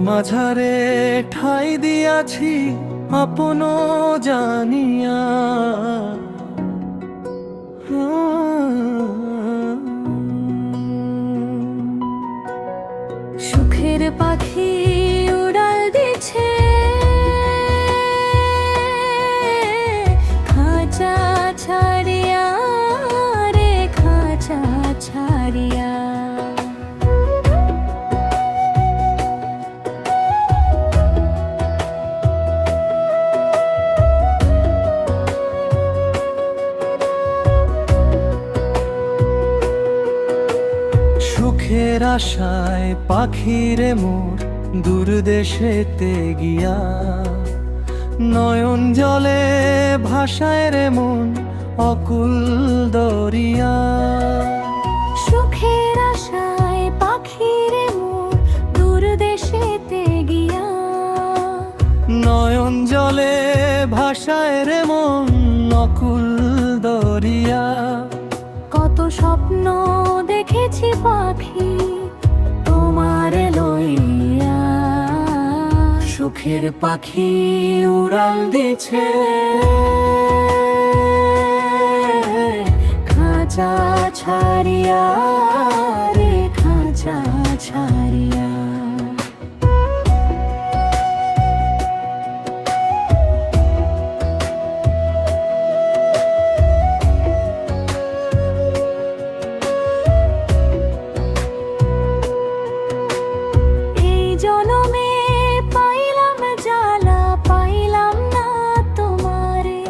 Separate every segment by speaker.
Speaker 1: মাঝারে ঠাই দিয়াছি আপন জানিয়া।
Speaker 2: সুখের পাখি উড়াল দিছে খাঁচা ছাড়িয়া রে খাঁচা ছাড়িয়া।
Speaker 1: সুখের আশায় পাখিরে মোর দূর দেশেতে গিয়া, নয়ন জলে ভাষায় রে মন অকুল দরিয়া।
Speaker 2: সুখের আশায় পাখিরে মোর দূর দেশেতে গিয়া,
Speaker 1: নয়ন জলে ভাষায় রে মন অকুল দরিয়া।
Speaker 2: কত স্বপ্ন দেখেছি পাখি তোমার লইয়া।
Speaker 1: সুখের পাখি উড়াল দিছে
Speaker 2: খাঁচা ছাড়িয়া রে খাঁচা ছাড়িয়া। এই জনমে পাইলাম জ্বালা পাইলাম না তোমারে,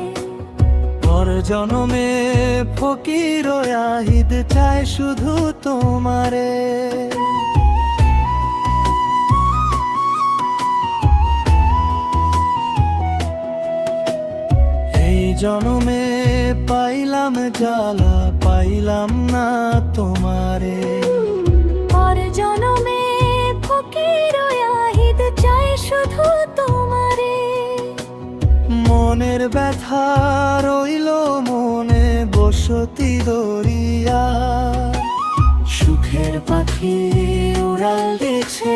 Speaker 1: পর জনমে ফকির আহিদ চায় শুধু তোমারে। এই জনমে পাইলাম জ্বালা পাইলাম না তোমারে।
Speaker 2: পর জনমে ফকির আহিদ চায় শুধু তোমারে।
Speaker 1: মনের ব্যথা রইল মনে বসতি দরিয়া। সুখের পাখি উড়াল দিছে